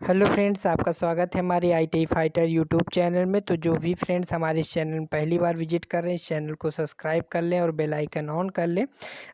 Hello friends, आपका स्वागत है हमारे आईटी फाइटर यूट्यूब चैनल में। तो जो भी फ्रेंड्स हमारे इस चैनल में पहली बार विजिट कर रहे हैं, इस चैनल को सब्सक्राइब कर लें और बेल आइकन ऑन कर लें।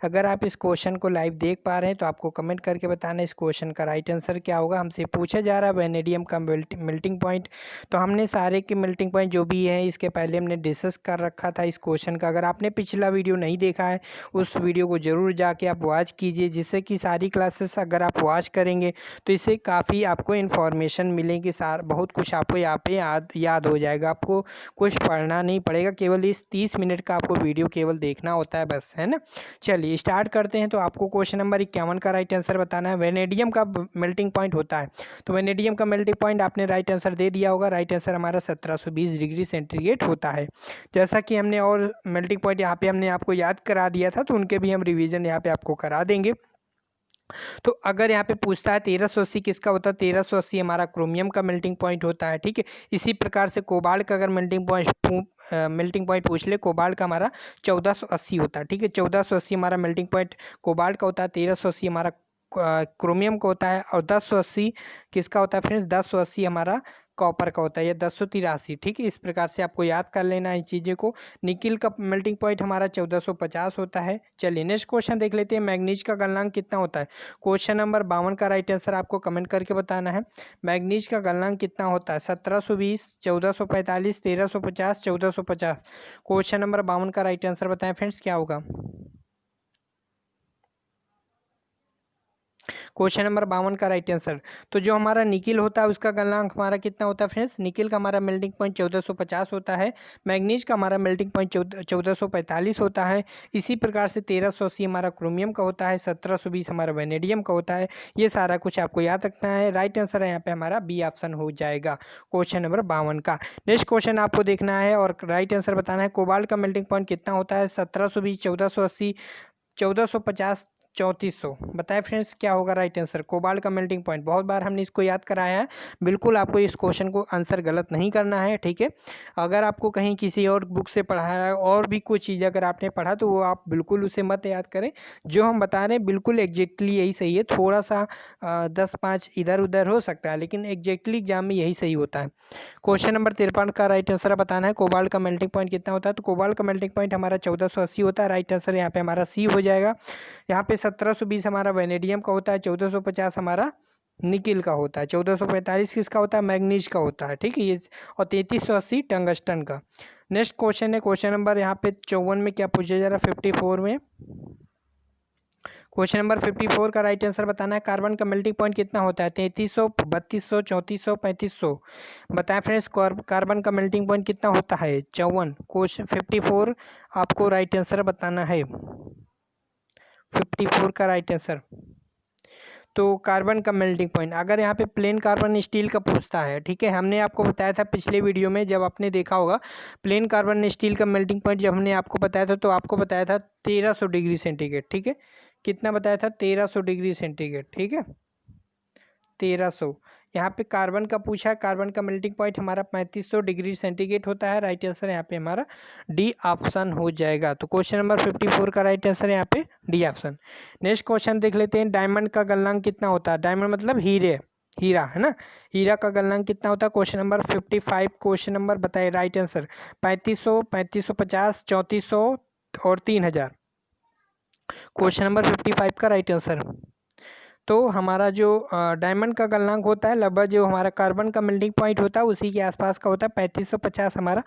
अगर आप इस क्वेश्चन को लाइव देख पा रहे हैं तो आपको कमेंट करके बताना इस क्वेश्चन का राइट आंसर क्या होगा। हमसे पूछा जा रहा है वेनेडियम का मेल्टिंग पॉइंट। तो हमने सारे के मेल्टिंग पॉइंट जो भी है इसके पहले हमने डिस्कस कर रखा था इस क्वेश्चन का। अगर आपने पिछला वीडियो नहीं देखा है उस वीडियो को ज़रूर जाके आप वॉच कीजिए, जिससे कि सारी क्लासेस अगर आप वॉच करेंगे तो इससे काफ़ी आपको इन्फॉर्मेशन मिलेगी। बहुत कुछ आपको यहाँ पे याद हो जाएगा। आपको कुछ पढ़ना नहीं पड़ेगा, केवल इस 30 मिनट का आपको वीडियो केवल देखना होता है बस, है ना। चलिए स्टार्ट करते हैं। तो आपको क्वेश्चन नंबर 51 का राइट आंसर बताना है। वेनेडियम का मेल्टिंग पॉइंट होता है, तो वेनेडियम का मेल्टिंग पॉइंट आपने राइट आंसर दे दिया होगा। राइट आंसर हमारा 1720 डिग्री सेंटीग्रेड होता है। जैसा कि हमने और मेल्टिंग पॉइंट यहाँ पे हमने आपको याद करा दिया था, तो उनके भी हम रिविजन यहाँ पे आपको करा देंगे। तो अगर यहाँ पे पूछता है 1380 किसका होता है, 1380 हमारा क्रोमियम का मेल्टिंग पॉइंट होता है, ठीक है। इसी प्रकार से कोबाल्ट का अगर मेल्टिंग पॉइंट पूछ ले, कोबाल्ट का हमारा 1480 होता है, ठीक है। 1480 हमारा मेल्टिंग पॉइंट कोबाल्ट का होता है, 1380 हमारा क्रोमियम का होता है, और 1080 किसका होता है फ्रेंड्स, 1080 हमारा कॉपर का होता है, या 1083, ठीक है। इस प्रकार से आपको याद कर लेना है चीज़ें को। निकिल का मेल्टिंग पॉइंट हमारा 1450 होता है। चलिए नेक्स्ट क्वेश्चन देख लेते हैं। मैग्नीज का गलनांक कितना होता है। क्वेश्चन नंबर 52 का राइट आंसर आपको कमेंट करके बताना है। मैग्नीज का गलनांक कितना होता है, 1720, 1445, 1350, 1450। क्वेश्चन नंबर 52 का राइट आंसर बताएं फ्रेंड्स, क्या होगा। क्वेश्चन नंबर 52 का राइट आंसर, तो जो हमारा निकिल होता है उसका गलनांक हमारा कितना होता है फ्रेंड्स। निकिल का हमारा मेल्टिंग पॉइंट 1450 होता है। मैग्नीज का हमारा मेल्टिंग पॉइंट 1445 होता है। इसी प्रकार से 1380 हमारा क्रोमियम का होता है, 1720 हमारा वेनेडियम का होता है। ये सारा कुछ आपको याद रखना है। राइट आंसर है यहाँ पे हमारा बी ऑप्शन हो जाएगा क्वेश्चन नंबर 52 का। नेक्स्ट क्वेश्चन आपको देखना है और राइट आंसर बताना है। कोबाल्ट का मेल्टिंग पॉइंट कितना होता है, 1720, 1480, 1450, 3400। बताएं फ्रेंड्स क्या होगा राइट आंसर। कोबाल्ट का मेल्टिंग पॉइंट बहुत बार हमने इसको याद कराया है। बिल्कुल आपको इस क्वेश्चन को आंसर गलत नहीं करना है, ठीक है। अगर आपको कहीं किसी और बुक से पढ़ा है और भी कुछ चीज़ अगर आपने पढ़ा तो वो आप बिल्कुल उसे मत याद करें। जो हम बता रहे हैं बिल्कुल एग्जैक्टली यही सही है। थोड़ा सा 10-5 इधर उधर हो सकता है, लेकिन एग्जैक्टली एग्जाम में यही सही होता है। क्वेश्चन नंबर 53 का राइट आंसर बताना है। कोबाल्ट का मेल्टिंग पॉइंट कितना होता है, तो कोबाल्ट का मेल्टिंग पॉइंट हमारा 1480 होता है। राइट आंसर यहाँ पे हमारा सी हो जाएगा। यहाँ पे 1720 हमारा वेनेडियम का होता है, 1450 हमारा निकिल का होता है, 1445 किसका होता है, मैग्नीज का होता है, ठीक है ये, और 3380 टंगस्टन का। नेक्स्ट क्वेश्चन है क्वेश्चन नंबर यहाँ पे 54 में क्या पूछा जा रहा है, 54 में। क्वेश्चन नंबर 54 का राइट आंसर बताना है। कार्बन का मेल्टिंग पॉइंट कितना होता है, 3300, 3200, 3400, 3500। बताएं फ्रेंड्स कार्बन का मेल्टिंग पॉइंट कितना होता है, 54। क्वेश्चन 54 आपको राइट आंसर बताना है, 54 का राइट आंसर। तो कार्बन का मेल्टिंग पॉइंट अगर यहाँ पे प्लेन कार्बन स्टील का पूछता है, ठीक है। हमने आपको बताया था पिछले वीडियो में, जब आपने देखा होगा प्लेन कार्बन स्टील का मेल्टिंग पॉइंट जब हमने आपको बताया था, तो आपको बताया था 1300 डिग्री सेंटीग्रेड, ठीक है। कितना बताया था, 1300 डिग्री सेंटीग्रेड, ठीक है, 1300। यहाँ पे कार्बन का पूछा है, कार्बन का मेल्टिंग पॉइंट हमारा 3500 डिग्री सेंटीग्रेड होता है। राइट आंसर यहाँ पे हमारा डी ऑप्शन हो जाएगा। तो क्वेश्चन नंबर 54 का राइट आंसर यहाँ पे डी ऑप्शन। नेक्स्ट क्वेश्चन देख लेते हैं। डायमंड का गलनांक कितना होता है, डायमंड मतलब हीरा है ना। हीरा का गलनांक कितना होता है, क्वेश्चन नंबर 55 क्वेश्चन नंबर बताइए राइट आंसर। 3500, 3550, 3400 और 3000। क्वेश्चन नंबर 55 का राइट आंसर। तो हमारा जो डायमंड का गलनांक होता है, लगभग जो हमारा कार्बन का मेल्टिंग पॉइंट होता है उसी के आसपास का होता है, 3550 हमारा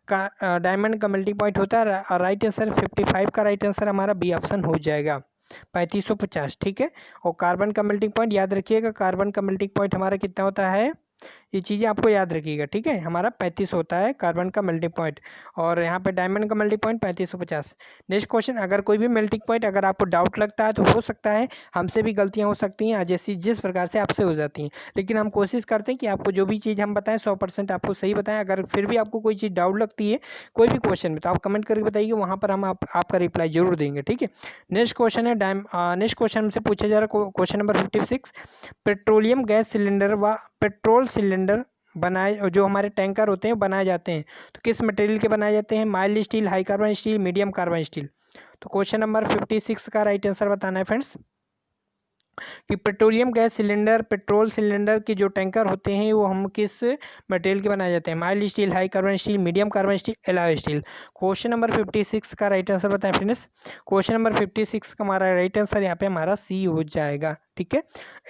का डायमंड का मेल्टिंग पॉइंट होता है। राइट आंसर 55 का राइट आंसर हमारा बी ऑप्शन हो जाएगा, 3550, ठीक है। और कार्बन का मेल्टिंग पॉइंट याद रखिएगा, कार्बन का मेल्टिंग पॉइंट हमारा कितना होता है, ये चीज़ें आपको याद रखिएगा, ठीक है। हमारा 35 होता है कार्बन का मेल्टिंग पॉइंट, और यहाँ पे डायमंड का मेल्टिंग पॉइंट 3550। नेक्स्ट क्वेश्चन, अगर कोई भी मेल्टिंग पॉइंट अगर आपको डाउट लगता है तो हो सकता है हमसे भी गलतियाँ हो सकती हैं, जैसी जिस प्रकार से आपसे हो जाती हैं, लेकिन हम कोशिश करते हैं कि आपको जो भी चीज़ हम बताएं 100% आपको सही बताएं। अगर फिर भी आपको कोई चीज़ डाउट लगती है कोई भी क्वेश्चन में, तो आप कमेंट करके बताइए, वहाँ पर हम आपका रिप्लाई जरूर देंगे, ठीक है। नेक्स्ट क्वेश्चन है नेक्स्ट क्वेश्चन हमसे पूछा जा रहा है question number 56। Petroleum gas cylinder व पेट्रोल सिलेंडर बनाए, जो हमारे टैंकर होते हैं बनाए जाते हैं, तो किस मटेरियल के बनाए जाते हैं? Mild steel, high carbon steel, medium carbon steel. तो क्वेश्चन नंबर 56 का राइट आंसर बताना है फ्रेंड्स कि petroleum gas cylinder, petrol cylinder के जो टैंकर होते हैं वो हम किस मटेरियल के बनाए जाते हैं? Mild steel, high carbon steel, medium carbon steel, alloy steel. Question number 56 का राइट आंसर बताएं फ्रेंड्स। क्वेश्चन नंबर 56 का हमारा राइट आंसर यहाँ पे हमारा सी हो जाएगा। ठीक है,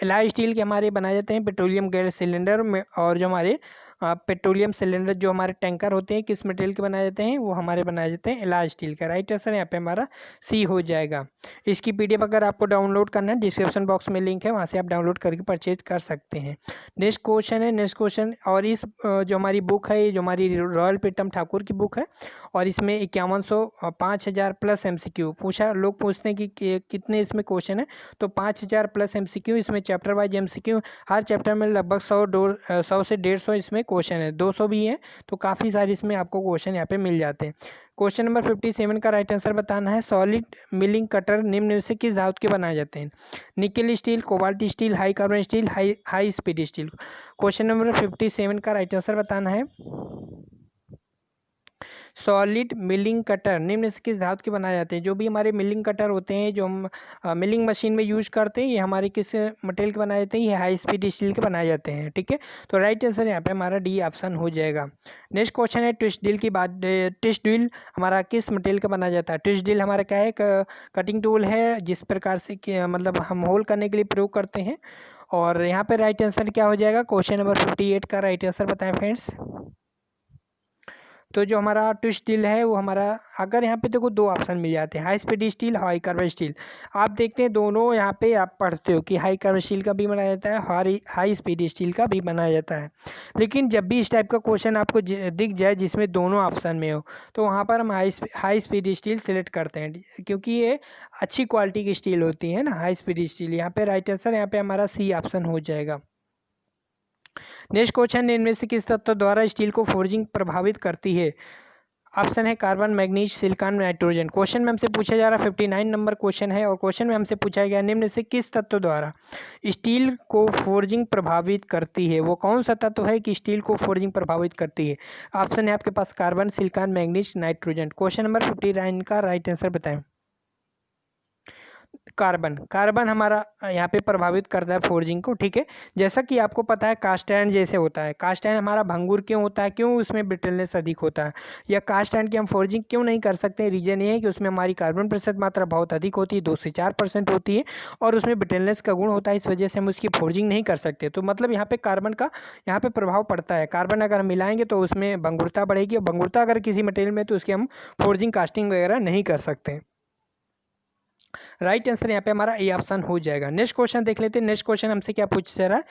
एलॉय स्टील के हमारे बनाए जाते हैं पेट्रोलियम गैस सिलेंडर में, और जो हमारे पेट्रोलियम सिलेंडर जो हमारे टैंकर होते हैं किस मटेरियल के बनाए जाते हैं? वो हमारे बनाए जाते हैं एलॉय स्टील का। राइट आंसर यहाँ पे हमारा सी हो जाएगा। इसकी पीडीएफ अगर आपको डाउनलोड करना है, डिस्क्रिप्शन बॉक्स में लिंक है, वहाँ से आप डाउनलोड करके परचेज कर सकते हैं। नेक्स्ट क्वेश्चन है, नेक्स्ट क्वेश्चन, और इस जो हमारी बुक है, ये जो हमारी रॉयल प्रीतम ठाकुर की बुक है, और इसमें 5100 5000 प्लस MCQ पूछा। लोग पूछते हैं कि कितने इसमें क्वेश्चन है, तो 5000 प्लस MCQ इसमें चैप्टर वाइज MCQ, हर चैप्टर में लगभग 100 से 150 इसमें क्वेश्चन है, 200 भी है, तो काफ़ी सारे इसमें आपको क्वेश्चन यहाँ पे मिल जाते हैं। क्वेश्चन नंबर 57 का राइट आंसर बताना है। सॉलिड मिलिंग कटर निम्न में से किस धातु के बनाए जाते हैं? Nickel steel, cobalt steel, high carbon steel, high speed steel. Question number 57 का राइट आंसर बताना है। सॉलिड मिलिंग कटर निम्न से किस धातु के बनाए जाते हैं? जो भी हमारे मिलिंग कटर होते हैं, जो हम मिलिंग मशीन में यूज करते हैं, ये हमारे किस मटेरियल के बनाए जाते हैं? ये हाई स्पीड स्टील के बनाए जाते हैं। ठीक है, तो राइट आंसर यहाँ पे हमारा डी ऑप्शन हो जाएगा। नेक्स्ट क्वेश्चन है ट्विस्ट ड्रिल की बात। ट्विस्ट ड्रिल हमारा किस मटेरियल का बनाया जाता है? ट्विस्ट ड्रिल हमारा क्या है? कटिंग टूल है, जिस प्रकार से मतलब हम होल करने के लिए प्रयोग करते हैं। और यहाँ पे राइट आंसर क्या हो जाएगा? क्वेश्चन नंबर 58 का राइट आंसर बताएं फ्रेंड्स। तो जो हमारा ट्विस्ट स्टील है वो हमारा, अगर यहाँ पे देखो दो ऑप्शन मिल जाते हैं, high speed steel, high carbon steel. आप देखते हैं दोनों यहाँ पे आप पढ़ते हो कि हाई कार्बन स्टील का भी बनाया जाता है, हाई स्पीड स्टील का भी बनाया जाता है। लेकिन जब भी इस टाइप का क्वेश्चन आपको दिख जाए जिसमें दोनों ऑप्शन में हो, तो वहाँ पर हम हाई स्पीड स्टील सेलेक्ट करते हैं, क्योंकि ये अच्छी क्वालिटी की स्टील होती है ना, हाई स्पीड स्टील। यहाँ पे राइट आंसर यहाँ पे हमारा सी ऑप्शन हो जाएगा। नेक्स्ट क्वेश्चन, इनमें से किस तत्व द्वारा स्टील को फोर्जिंग प्रभावित करती है? ऑप्शन है carbon, manganese, silicon, nitrogen. Question में हमसे पूछा जा रहा 59 नंबर क्वेश्चन है, और क्वेश्चन में हमसे पूछा गया निम्न से किस तत्व द्वारा स्टील को फोर्जिंग प्रभावित करती है? वो कौन सा तत्व है कि स्टील को फोर्जिंग प्रभावित करती है? ऑप्शन है आपके पास carbon, silicon, manganese, nitrogen. Question number 59 का राइट आंसर बताएं। कार्बन, कार्बन हमारा यहाँ पे प्रभावित करता है फोर्जिंग को। ठीक है, जैसा कि आपको पता है कास्ट आयरन जैसे होता है, कास्ट आयरन हमारा भंगुर क्यों होता है? क्यों उसमें ब्रिटलनेस अधिक होता है? या कास्ट आयरन की हम फोर्जिंग क्यों नहीं कर सकते? रीजन ये है कि उसमें हमारी कार्बन प्रतिशत मात्रा बहुत अधिक होती है, 2 से 4% होती है, और उसमें ब्रिटलनेस का गुण होता है, इस वजह से हम उसकी फोर्जिंग नहीं कर सकते। तो मतलब यहाँ पे कार्बन का यहाँ पे प्रभाव पड़ता है। कार्बन अगर हम मिलाएंगे तो उसमें भंगुरता बढ़ेगी, और भंगुरता अगर किसी मटेरियल में तो उसकी हम फोर्जिंग कास्टिंग वगैरह नहीं कर सकते। राइट आंसर यहाँ पे हमारा ए ऑप्शन हो जाएगा। नेक्स्ट क्वेश्चन देख लेते हैं। नेक्स्ट क्वेश्चन हमसे क्या पूछा जा रहा है,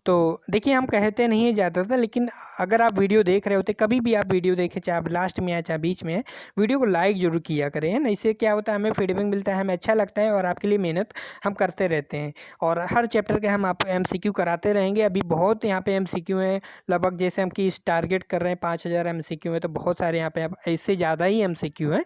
तो देखिए हम कहते नहीं है ज़्यादातर, लेकिन अगर आप वीडियो देख रहे होते, कभी भी आप वीडियो देखें, चाहे आप लास्ट में है चाहे बीच में है, वीडियो को लाइक जरूर किया करें, है ना। इससे क्या होता है, हमें फीडबैक मिलता है, हमें अच्छा लगता है, और आपके लिए मेहनत हम करते रहते हैं। और हर चैप्टर के हम आप MCQ कराते रहेंगे। अभी बहुत यहाँ पे MCQ हैं, लगभग जैसे हम कि टारगेट कर रहे हैं 5000 MCQ है, तो बहुत सारे यहाँ पे इससे ज़्यादा ही MCQ हैं।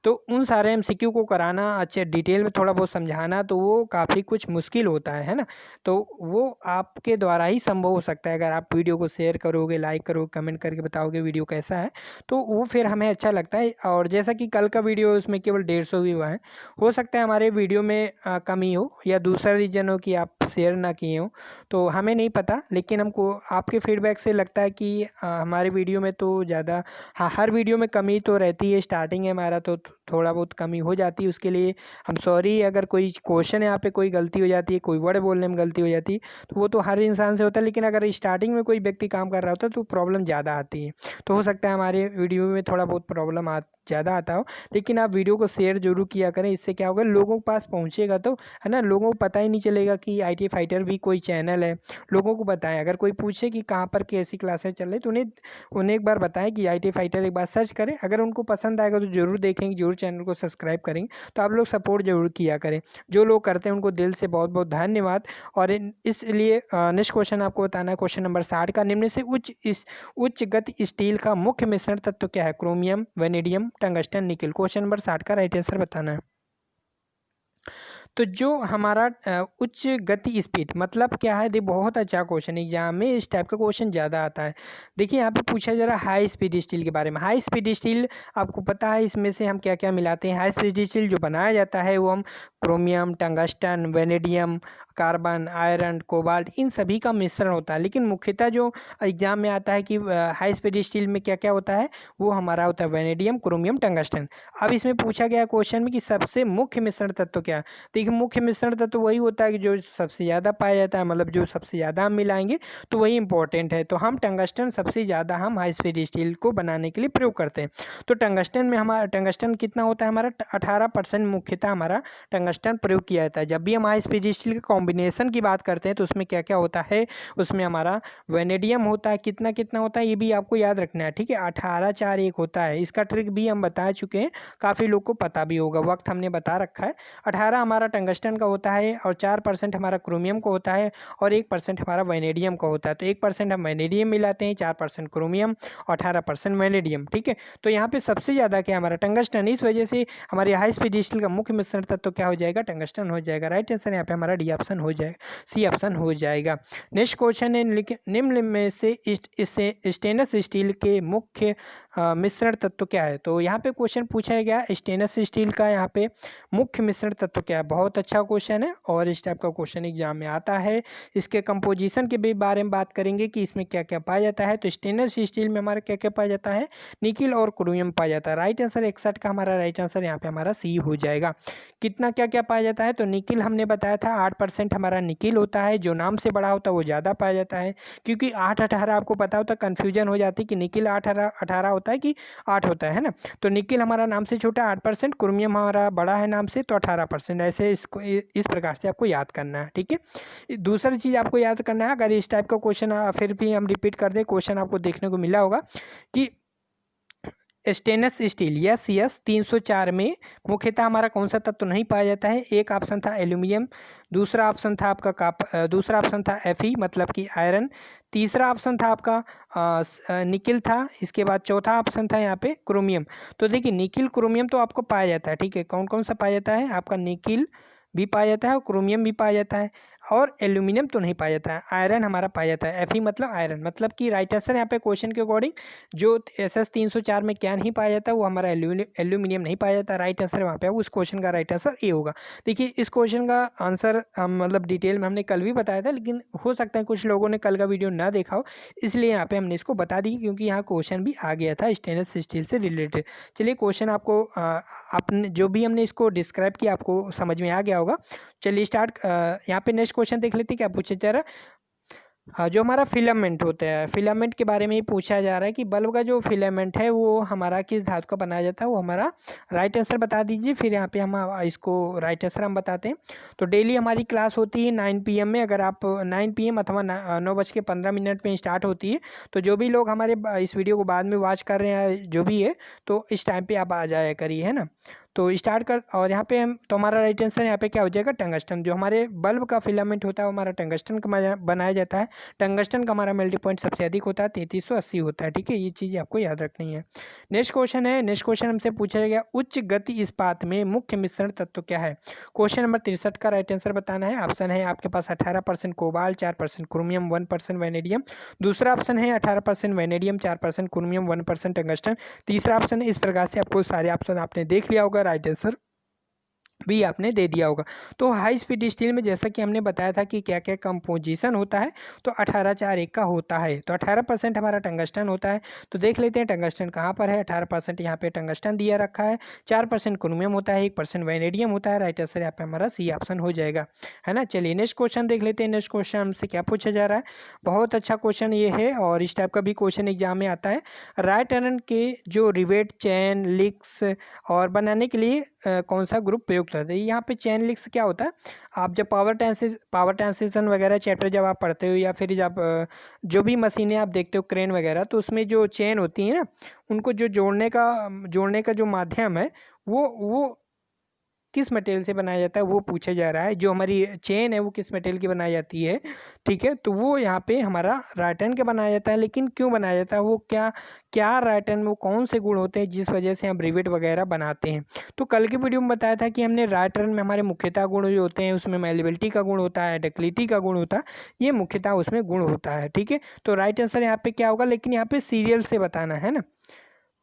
तो उन सारे MCQ को कराना, अच्छे डिटेल में थोड़ा बहुत समझाना, तो वो काफ़ी कुछ मुश्किल होता है ना। तो वो आपके द्वारा ही संभव हो सकता है, अगर आप वीडियो को शेयर करोगे, लाइक करोगे, कमेंट करके बताओगे वीडियो कैसा है, तो वो फिर हमें अच्छा लगता है। और जैसा कि कल का वीडियो उसमें केवल 150 व्यू है, हो सकता है हमारे वीडियो में कमी हो, या दूसरा रीज़न हो कि आप शेयर ना किए हो, तो हमें नहीं पता। लेकिन हमको आपके फीडबैक से लगता है कि हमारे वीडियो में तो ज़्यादा, हाँ, हर वीडियो में कमी तो रहती है, स्टार्टिंग है हमारा, तो थोड़ा बहुत कमी हो जाती है, उसके लिए हम सॉरी। अगर कोई क्वेश्चन यहाँ पे कोई गलती हो जाती है, कोई वर्ड बोलने में गलती हो जाती है, तो वो तो हर इंसान से होता है। लेकिन अगर स्टार्टिंग में कोई व्यक्ति काम कर रहा होता है तो प्रॉब्लम ज़्यादा आती है। तो हो सकता है हमारे वीडियो में थोड़ा बहुत प्रॉब्लम ज़्यादा आता हो, लेकिन आप वीडियो को शेयर जरूर किया करें। इससे क्या होगा, लोगों के पास पहुँचेगा तो, है ना, लोगों को पता ही नहीं चलेगा कि IT फाइटर भी कोई चैनल है। लोगों को बताएं, अगर कोई पूछे कि कहाँ पर कैसी क्लासेस चल रही, तो उन्हें एक बार बताएं कि IT फाइटर एक बार सर्च करें। अगर उनको पसंद आएगा तो जरूर देखेंगे, जरूर चैनल को सब्सक्राइब करेंगे। तो आप लोग सपोर्ट जरूर किया करें। जो लोग करते हैं उनको दिल से बहुत बहुत धन्यवाद। और इसलिए नेक्स्ट क्वेश्चन आपको बताना है, क्वेश्चन नंबर 60 का, निम्न से उच्च गति स्टील का मुख्य मिश्रण तत्व क्या है? Chromium, vanadium, tungsten, nickel. Question number 60 का राइट आंसर बताना है। तो जो हमारा उच्च गति स्पीड मतलब क्या है, देखिए बहुत अच्छा क्वेश्चन एग्जाम में इस टाइप का क्वेश्चन ज़्यादा आता है। देखिए यहाँ पे पूछा जा रहा है हाई स्पीड स्टील के बारे में। हाई स्पीड स्टील आपको पता है इसमें से हम क्या क्या मिलाते हैं। हाई स्पीड स्टील जो बनाया जाता है वो हम chromium, tungsten, vanadium, carbon, iron, cobalt इन सभी का मिश्रण होता है। लेकिन मुख्यतः जो एग्जाम में आता है कि हाई स्पीड स्टील में क्या क्या होता है, वो हमारा होता है वेनेडियम, क्रोमियम, टंगस्टन। अब इसमें पूछा गया क्वेश्चन में कि सबसे मुख्य मिश्रण तत्व क्या है। देखिए मुख्य मिश्रण तत्व वही होता है कि जो सबसे ज़्यादा पाया जाता है, मतलब जो सबसे ज़्यादा हम मिलाएंगे तो वही इंपॉर्टेंट है। तो हम टंगस्टन सबसे ज़्यादा हम हाई स्पीड स्टील को बनाने के लिए प्रयोग करते हैं। तो टंगस्टन में हमारा टंगस्टन कितना होता है, हमारा 18% मुख्यतः हमारा टंगस्टन प्रयोग किया जाता है। जब भी हम हाई स्पीड स्टील के कॉम्बिनेशन की बात करते हैं तो उसमें क्या क्या होता है, उसमें हमारा वेनेडियम होता है। कितना कितना होता है ये भी आपको याद रखना है, ठीक है। 18:4:1 होता है। इसका ट्रिक भी हम बता चुके हैं, काफ़ी लोग को पता भी होगा, वक्त हमने बता रखा है। 18 हमारा टंगस्टन का होता है और 4% हमारा क्रोमियम का होता है और 1% हमारा वेनेडियम का होता है। तो 1% हम वेनेडियम मिलाते हैं, 4% क्रोमियम, 18% वेनेडियम, ठीक है। तो यहाँ पे सबसे ज़्यादा क्या हमारा टंगस्टन, इस वजह से हमारे हाई स्पीड स्टील का मुख्य मिश्रण तत्व क्या हो जाएगा, टंगस्टन हो जाएगा। राइट आंसर यहाँ पे हमारा डी ऑप्शन हो जाएगा, सी ऑप्शन हो जाएगा। नेक्स्ट क्वेश्चन है निम्न में से स्टेनलेस स्टील के मुख्य मिश्रण तत्व क्या है। तो यहाँ पे क्वेश्चन पूछा गया स्टेनलेस स्टील का यहाँ पे मुख्य मिश्रण तत्व क्या है। बहुत अच्छा क्वेश्चन है और इस टाइप का क्वेश्चन एग्जाम में आता है। इसके कंपोजिशन के भी बारे में बात करेंगे कि इसमें क्या क्या पाया जाता है। तो स्टेनलेस स्टील में हमारा क्या क्या पाया जाता है, निकिल और क्रोमियम पाया जाता है। राइट आंसर 61 का हमारा राइट आंसर यहाँ पे हमारा सी हो जाएगा। कितना क्या क्या पाया जाता है, तो निकिल हमने बताया था 8% हमारा निकिल होता है। जो नाम से बड़ा होता है वो ज़्यादा पाया जाता है, क्योंकि 8-18 आपको पता होता है, कन्फ्यूजन हो जाती है कि निकिल 8-18 होता है कि 8 होता है ना। तो निकिल हमारा नाम से छोटा 8%, क्रोमियम हमारा बड़ा है नाम से तो 18%। ऐसे इसको इस प्रकार से आपको याद करना है, ठीक है। दूसरी चीज़ आपको याद करना है, अगर इस टाइप का क्वेश्चन फिर भी हम रिपीट कर दें, क्वेश्चन आपको देखने को मिला होगा कि स्टेनलेस स्टील या CS 304 में मुख्यतः हमारा कौन सा तत्व नहीं पाया जाता है। एक ऑप्शन था एल्यूमिनियम, दूसरा ऑप्शन था आपका दूसरा ऑप्शन था Fe मतलब कि आयरन, तीसरा ऑप्शन था आपका निकिल था, इसके बाद चौथा ऑप्शन था यहाँ पे क्रोमियम। तो देखिए निकिल क्रोमियम तो आपको पाया जाता है, ठीक है। कौन कौन सा पाया जाता है, आपका निकिल भी पाया जाता है और क्रोमियम भी पाया जाता है और एल्यूमिनियम तो नहीं पाया जाता है। आयरन हमारा पाया जाता है। Fe मतलब आयरन, मतलब कि राइट आंसर यहाँ पे क्वेश्चन के अकॉर्डिंग जो SS 304 में क्या नहीं पाया जाता है वो हमारा एल्यूमिनियम नहीं पाया जाता। राइट आंसर वहाँ पे उस क्वेश्चन का राइट आंसर ए होगा। देखिए इस क्वेश्चन का आंसर हम मतलब डिटेल में हमने कल भी बताया था, लेकिन हो सकता है कुछ लोगों ने कल का वीडियो ना देखा हो, इसलिए यहाँ पे हमने इसको बता दी, क्योंकि यहाँ क्वेश्चन भी आ गया था स्टेनलेस स्टील से रिलेटेड। चलिए क्वेश्चन आपको आपने जो भी हमने इसको डिस्क्राइब किया आपको समझ में आ गया होगा। चलिए स्टार्ट। यहाँ पे नेक्स्ट क्वेश्चन देख लेते हैं क्या पूछा जा रहा है। हाँ, जो हमारा फिलामेंट होता है, फिलामेंट के बारे में ही पूछा जा रहा है कि बल्ब का जो फिलामेंट है वो हमारा किस धातु का बनाया जाता है, वो हमारा राइट आंसर बता दीजिए। फिर यहाँ पे हम इसको राइट आंसर हम बताते हैं। तो डेली हमारी क्लास होती है 9 PM में, अगर आप 9 PM अथवा 9:15 में स्टार्ट होती है। तो जो भी लोग हमारे इस वीडियो को बाद में वॉच कर रहे हैं जो भी है, तो इस टाइम पर आप आ जाया करिए, है ना। तो स्टार्ट कर, और यहाँ पे हम तो हमारा राइट आंसर यहाँ पे क्या हो जाएगा, टंगस्टन। जो हमारे बल्ब का फिलामेंट होता है वो हमारा टंगस्टन का बनाया जाता है। टंगस्टन का हमारा मेल्टिंग पॉइंट सबसे अधिक होता है, 3380 होता है, ठीक है। ये चीज़ आपको याद रखनी है। नेक्स्ट क्वेश्चन है, नेक्स्ट क्वेश्चन हमसे पूछा गया उच्च गति इस्पात में मुख्य मिश्रण तत्व क्या है। क्वेश्चन नंबर 63 का राइट आंसर बताना है। ऑप्शन है आपके पास 18% कोबाल्ट, 4% क्रोमियम, 1% वेनेडियम। दूसरा ऑप्शन है 18% वेनेडियम, 4% क्रोमियम, 1% टंगस्टन। तीसरा ऑप्शन है। इस प्रकार से आपको सारे ऑप्शन आपने देख लिया होगा, राइट आंसर भी आपने दे दिया होगा। तो हाई स्पीड स्टील में जैसा कि हमने बताया था कि क्या क्या कंपोजिशन होता है, तो 18:4:1 का होता है। तो 18% हमारा टंगस्टन होता है। तो देख लेते हैं टंगस्टन कहाँ पर है। 18% यहाँ पे टंगस्टन दिया रखा है, 4% क्रोमियम होता है, 1% वेनेडियम होता है। राइट आंसर यहाँ पे हमारा सी ऑप्शन हो जाएगा, है ना। चलिए नेक्स्ट क्वेश्चन देख लेते हैं। नेक्स्ट क्वेश्चन हमसे क्या पूछा जा रहा है, बहुत अच्छा क्वेश्चन ये है और इस टाइप का भी क्वेश्चन एग्जाम में आता है। राइट आयरन के जो रिवेट, चैन लिंक्स और बनाने के लिए कौन सा ग्रुप प्रयुक्त होता है। यहाँ पे चैन लिंक्स क्या होता है, आप जब पावर ट्रांसमिशन वगैरह चैप्टर जब आप पढ़ते हो, या फिर जब जो भी मशीनें आप देखते हो क्रेन वगैरह, तो उसमें जो चैन होती है ना, उनको जो जोड़ने का जो माध्यम है वो किस मटेरियल से बनाया जाता है वो पूछा जा रहा है। जो हमारी चेन है वो किस मटेरियल की बनाई जाती है, ठीक है, तो वो यहाँ पे हमारा रायटन का बनाया जाता है। लेकिन क्यों बनाया जाता है, वो क्या क्या रायटन में वो कौन से गुण होते हैं जिस वजह से हम रिवेट वगैरह बनाते हैं। तो कल की वीडियो में बताया था कि हमने रायटन में हमारे मुख्यतः गुण जो होते हैं उसमें मैलिबिलिटी का गुण होता है, डक्टिलिटी का गुण होता है, ये मुख्यतः उसमें गुण होता है, ठीक है। तो राइट आंसर यहाँ पे क्या होगा, लेकिन यहाँ पे सीरियल से बताना है ना,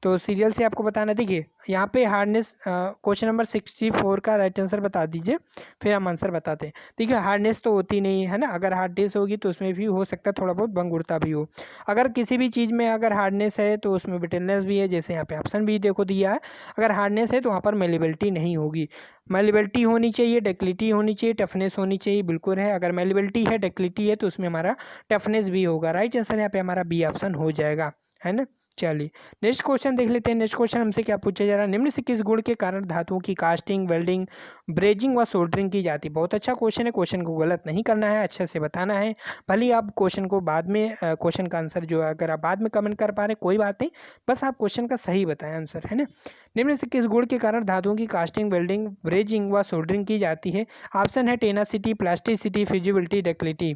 तो सीरियल से आपको बताना। देखिए यहाँ पे हार्डनेस, क्वेश्चन नंबर 64 का राइट आंसर बता दीजिए, फिर हम आंसर बताते हैं। देखिए हार्डनेस तो होती नहीं है ना, अगर हार्डनेस होगी तो उसमें भी हो सकता है थोड़ा बहुत भंगुरता भी हो। अगर किसी भी चीज़ में अगर हार्डनेस है तो उसमें ब्रिटलनेस भी है, जैसे यहाँ पे ऑप्शन भी देखो दिया है। अगर हार्डनेस है तो वहाँ पर मेलिबिलिटी नहीं होगी। मेलिबिलिटी होनी चाहिए, डक्टिलिटी होनी चाहिए, टफनेस होनी चाहिए, बिल्कुल है। अगर मेलिबिलिटी है, डक्टिलिटी है, तो उसमें हमारा टफनेस भी होगा। राइट आंसर यहाँ पे हमारा बी ऑप्शन हो जाएगा, है ना। चलिए नेक्स्ट क्वेश्चन देख लेते हैं। नेक्स्ट क्वेश्चन हमसे क्या पूछा जा रहा है, निम्न से किस गुण के कारण धातुओं की कास्टिंग, वेल्डिंग, ब्रेजिंग व सोल्डरिंग की जाती है। बहुत अच्छा क्वेश्चन है, क्वेश्चन को गलत नहीं करना है, अच्छे से बताना है। भले ही आप क्वेश्चन को बाद में क्वेश्चन का आंसर जो है अगर आप बाद में कमेंट कर पा रहे हैं कोई बात नहीं, बस आप क्वेश्चन का सही बताएं आंसर, है ना। निम्न से किस गुण के कारण धातुओं की कास्टिंग, वेल्डिंग, ब्रेजिंग व सोल्डरिंग की जाती है। ऑप्शन है टेनासिटी, प्लास्टिसिटी, फिजिबिलिटी, डक्टिलिटी।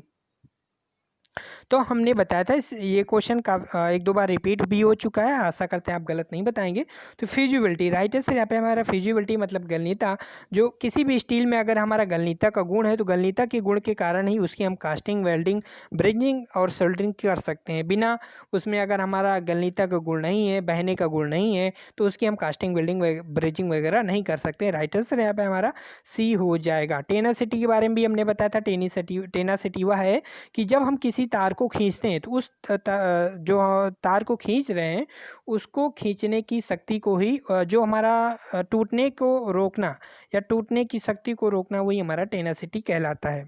तो हमने बताया था ये क्वेश्चन का एक दो बार रिपीट भी हो चुका है, आशा करते हैं आप गलत नहीं बताएंगे। तो फिजिबिलिटी राइट आंसर यहाँ पे हमारा फिजिबिलिटी मतलब गलनीता। जो किसी भी स्टील में अगर हमारा गलनीता का गुण है तो गलनीता के गुण के कारण ही उसकी हम कास्टिंग, वेल्डिंग, ब्रेजिंग और सोल्डरिंग कर सकते हैं। बिना उसमें अगर हमारा गलनीता का गुण नहीं है, बहने का गुण नहीं है, तो उसकी हम कास्टिंग, वेल्डिंग, ब्रेजिंग वगैरह नहीं कर सकते। राइट आंसर यहाँ पे हमारा सी हो जाएगा। टेनासिटी के बारे में भी हमने बताया था। टेनासिटी वह है कि जब हम किसी तार को खींचते हैं तो उस जो तार को खींच रहे हैं उसको खींचने की शक्ति को ही जो हमारा टूटने को रोकना या टूटने की शक्ति को रोकना वही हमारा टेनासिटी कहलाता है।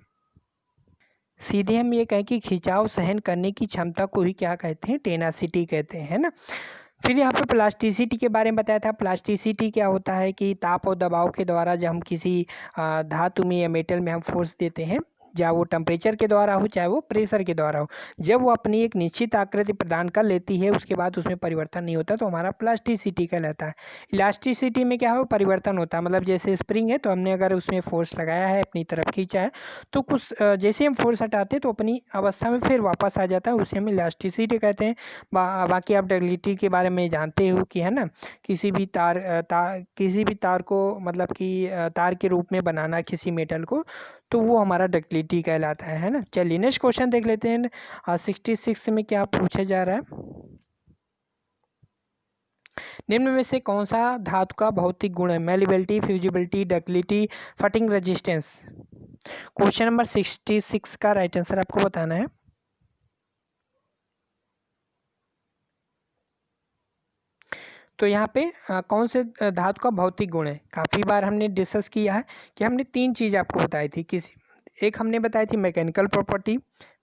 सीधे हम ये कहें कि खिंचाव सहन करने की क्षमता को ही क्या कहते हैं, टेनासिटी कहते हैं, है ना। फिर यहाँ पे प्लास्टिसिटी के बारे में बताया था। प्लास्टिसिटी क्या होता है कि ताप और दबाव के द्वारा जब हम किसी धातु में या मेटल में हम फोर्स देते हैं, चाहे वो टेम्परेचर के द्वारा हो चाहे वो प्रेशर के द्वारा हो, जब वो अपनी एक निश्चित आकृति प्रदान कर लेती है उसके बाद उसमें परिवर्तन नहीं होता तो हमारा प्लास्टिसिटी कहलाता है। इलास्टिसिटी में क्या हो, परिवर्तन होता है। मतलब जैसे स्प्रिंग है तो हमने अगर उसमें फोर्स लगाया है, अपनी तरफ खींचा है, तो कुछ जैसे हम फोर्स हटाते हैं तो अपनी अवस्था में फिर वापस आ जाता है, उसे हम इलास्टिसिटी कहते हैं। बाकी आप डक्टिलिटी के बारे में जानते हो कि, है ना, किसी भी तार को मतलब कि तार के रूप में बनाना किसी मेटल को, तो वो हमारा डक्टिलिटी कहलाता है ना। चलिए नेक्स्ट क्वेश्चन देख लेते हैं। 66 में क्या पूछा जा रहा है, निम्न में से कौन सा धातु का भौतिक गुण है। मेलिबिलिटी, फ्यूजिबिलिटी, डक्टिलिटी, फटिंग रेजिस्टेंस। क्वेश्चन नंबर 66 का राइट आंसर आपको बताना है। तो यहाँ पे कौन से धातु का भौतिक गुण है। काफ़ी बार हमने डिस्कस किया है कि हमने तीन चीज़ आपको बताई थी। एक हमने बताई थी मैकेनिकल प्रॉपर्टी,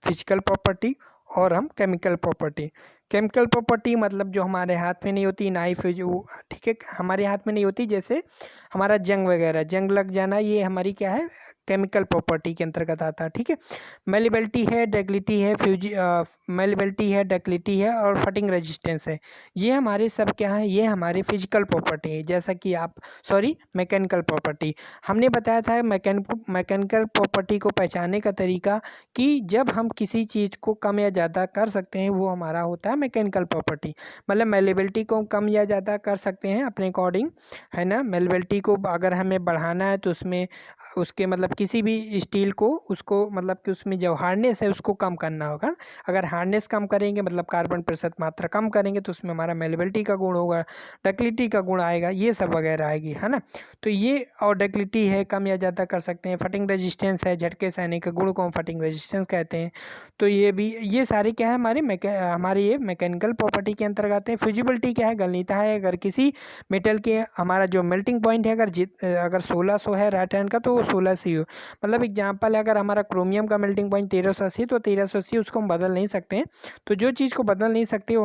फिजिकल प्रॉपर्टी और हम केमिकल प्रॉपर्टी। केमिकल प्रॉपर्टी मतलब जो हमारे हाथ में नहीं होती, नाइफ जो, ठीक है, हमारे हाथ में नहीं होती, जैसे हमारा जंग वगैरह, जंग लग जाना, ये हमारी क्या है, केमिकल प्रॉपर्टी के अंतर्गत आता है, ठीक है। मेलिबिलिटी है, डक्टिलिटी है, मेलिबिलिटी है, डक्टिलिटी है और फटिंग रेजिस्टेंस है, ये हमारे सब क्या है, ये हमारे फिजिकल प्रॉपर्टी है। जैसा कि आप मैकेनिकल प्रॉपर्टी हमने बताया था। मैकेनिकल प्रॉपर्टी को पहचानने का तरीका कि जब हम किसी चीज़ को कम या ज़्यादा कर सकते हैं वो हमारा होता है मैकेनिकल प्रॉपर्टी। मतलब मेलिबिलिटी को कम या ज़्यादा कर सकते हैं अपने अकॉर्डिंग, है ना। मेलिबिलिटी को अगर हमें बढ़ाना है तो उसमें उसके मतलब किसी भी स्टील को उसको मतलब कि उसमें जो हार्डनेस है उसको कम करना होगा। अगर हार्डनेस कम करेंगे मतलब कार्बन प्रतिशत मात्रा कम करेंगे तो उसमें हमारा मेलिबिलिटी का गुण होगा, डक्टिलिटी का गुण आएगा, ये सब वगैरह आएगी, है ना। तो ये और डक्टिलिटी है, कम या ज़्यादा कर सकते हैं। फटिंग रेजिस्टेंस है, झटके सहने के गुण को हम फटिंग रेजिस्टेंस कहते हैं। तो ये सारे क्या है, हमारे ये मैकेनिकल प्रॉपर्टी के अंतर्गत है। फिजिबिलिटी क्या है, गलनीता है। अगर किसी मेटल के हमारा जो मेल्टिंग पॉइंट है अगर 1600 है राइट हैंड का तो 1600 हो। मतलब एग्जांपल है, अगर हमारा क्रोमियम का मेल्टिंग पॉइंट 1380 तो 1380 उसको हम बदल नहीं सकते हैं। तो जो चीज़ को बदल नहीं सकते वो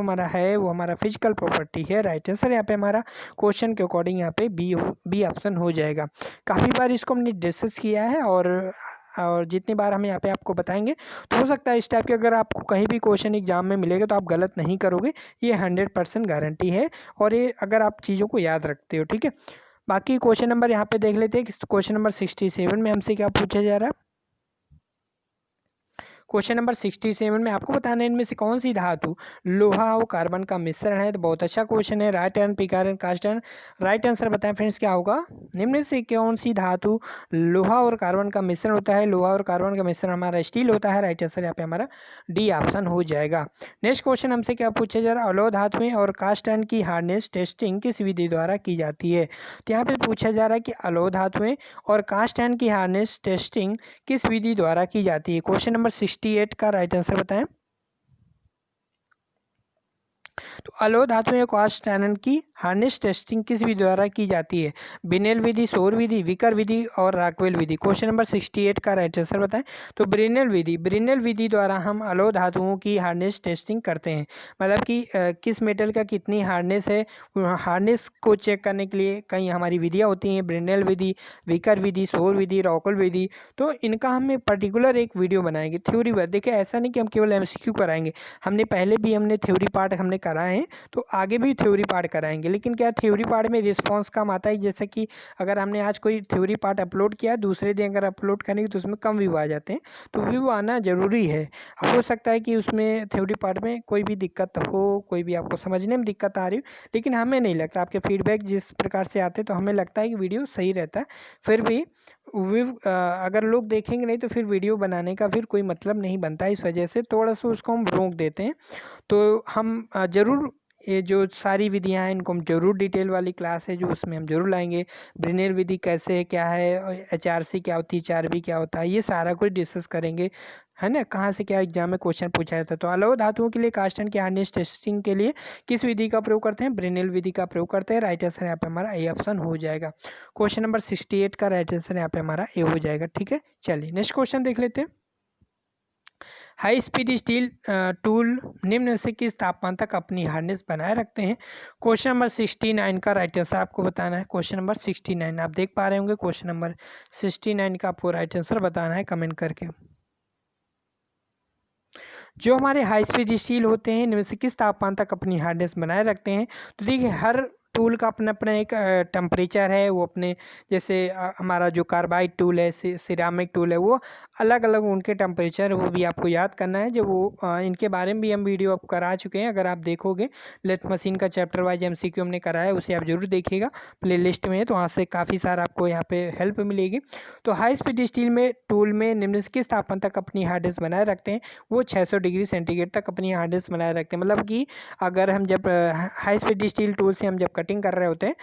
हमारा फिजिकल प्रॉपर्टी है। राइट आंसर यहाँ पे हमारा क्वेश्चन के अकॉर्डिंग यहाँ पे बी ऑप्शन हो जाएगा। काफ़ी बार इसको हमने डिस्कस किया है और जितनी बार हम यहाँ पे आपको बताएंगे तो हो सकता है इस टाइप के अगर आपको कहीं भी क्वेश्चन एग्जाम में मिलेगा तो आप गलत नहीं करोगे, ये 100% गारंटी है। और ये अगर आप चीज़ों को याद रखते हो, ठीक है। बाकी क्वेश्चन नंबर यहाँ पे देख लेते हैं कि क्वेश्चन नंबर 67 में हमसे क्या पूछा जा रहा है। क्वेश्चन नंबर 67 में आपको बताना है इनमें से कौन सी धातु लोहा और कार्बन का मिश्रण है। तो बहुत अच्छा क्वेश्चन है। Right iron, pig iron, cast iron. Right answer बताएं फ्रेंड्स क्या होगा। निम्न से कौन सी धातु लोहा और कार्बन का मिश्रण होता है। लोहा और कार्बन का मिश्रण हमारा स्टील होता है। राइट आंसर यहाँ पे हमारा डी ऑप्शन हो जाएगा। नेक्स्ट क्वेश्चन हमसे क्या पूछा जा रहा है। अलोह धातुएं और कास्ट आयरन की हार्डनेस टेस्टिंग किस विधि द्वारा की जाती है। तो यहाँ पे पूछा जा रहा है कि अलोह धातुएं और कास्ट आयरन की हार्डनेस टेस्टिंग किस विधि द्वारा की जाती है। क्वेश्चन नंबर 68 का राइट आंसर बताएं। तो अलोह धातुएं कास्ट आयरन की हार्नेस टेस्टिंग किस विधि द्वारा की जाती है। बिनेल विधि, सौर विधि, विकर विधि और रॉकवेल विधि। क्वेश्चन नंबर 68 का राइट आंसर बताएं। तो ब्रिनेल विधि द्वारा हम अलोह धातुओं की हार्नेस टेस्टिंग करते हैं। मतलब कि किस मेटल का कितनी हार्डनेस है, हार्डनेस को चेक करने के लिए कई हमारी विधियाँ होती हैं। ब्रिनेल विधि, विकर विधि, सौर विधि, रॉकवेल विधि। तो इनका हम पर्टिकुलर एक वीडियो बनाएंगे थ्योरी वर्क। देखिए ऐसा नहीं कि हम केवल MCQ कराएंगे, हमने पहले भी थ्योरी पार्ट हमने कराए हैं, तो आगे भी थ्योरी पार्ट कराएंगे। लेकिन क्या थ्योरी पार्ट में रिस्पांस कम आता है। जैसे कि अगर हमने आज कोई थ्योरी पार्ट अपलोड किया, दूसरे दिन अगर अपलोड करेंगे तो उसमें कम व्यू आ जाते हैं। तो व्यू आना ज़रूरी है। हो सकता है कि उसमें थ्योरी पार्ट में कोई भी दिक्कत हो, कोई भी आपको समझने में दिक्कत आ रही हो, लेकिन हमें नहीं लगता। आपके फीडबैक जिस प्रकार से आते तो हमें लगता है कि वीडियो सही रहता है। फिर भी अगर लोग देखेंगे नहीं तो फिर वीडियो बनाने का फिर कोई मतलब नहीं बनता। इस वजह से थोड़ा सा उसको हम रोक देते हैं। तो हम ज़रूर ये जो सारी विधियां हैं इनको हम जरूर डिटेल वाली क्लास है जो उसमें हम जरूर लाएंगे। ब्रिनेल विधि कैसे है, क्या है, HRC क्या होती है, HRB क्या होता है, ये सारा कुछ डिस्कस करेंगे, है ना। कहाँ से क्या एग्जाम में क्वेश्चन पूछा जाता है। तो अलोह धातुओं के लिए कास्ट आयरन की हार्डनेस टेस्टिंग के लिए किस विधि का प्रयोग करते हैं। ब्रिनेल विधि का प्रयोग करते हैं। राइट आंसर यहाँ पे हमारा ए ऑप्शन हो जाएगा। क्वेश्चन नंबर 68 का राइट आंसर यहाँ पे हमारा ए हो जाएगा। ठीक है, चलिए नेक्स्ट क्वेश्चन देख लेते हैं। हाई स्पीड स्टील टूल निम्न से किस तापमान तक अपनी हार्डनेस बनाए रखते हैं। क्वेश्चन नंबर 69 का राइट आंसर आपको बताना है। क्वेश्चन नंबर 69 आप देख पा रहे होंगे। क्वेश्चन नंबर 69 का आपको राइट आंसर बताना है कमेंट करके। जो हमारे हाई स्पीड स्टील होते हैं इनमें से किस तापमान तक अपनी हार्डनेस बनाए रखते हैं। तो देखिए हर टूल का अपना अपना एक टेम्परेचर है। वो अपने जैसे हमारा जो कार्बाइड टूल है, सिरामिक टूल है, वो अलग अलग उनके टेम्परेचर, वो भी आपको याद करना है। जो वो इनके बारे में भी हम वीडियो अब करा चुके हैं। अगर आप देखोगे लेथ मशीन का चैप्टर वाइज MCQ हमने कराया है, उसे आप जरूर देखिएगा, प्लेलिस्ट में है, तो वहाँ से काफ़ी सारा आपको यहाँ पे हेल्प मिलेगी। तो हाई स्पीड स्टील में टूल में निम्न से किस तापमान तक अपनी हार्डनेस बनाए रखते हैं। वो 600 डिग्री सेंटीग्रेड तक अपनी हार्डनेस बनाए रखते हैं। मतलब कि अगर हम जब हाई स्पीड स्टील टूल से हम जब कटिंग कर रहे होते हैं,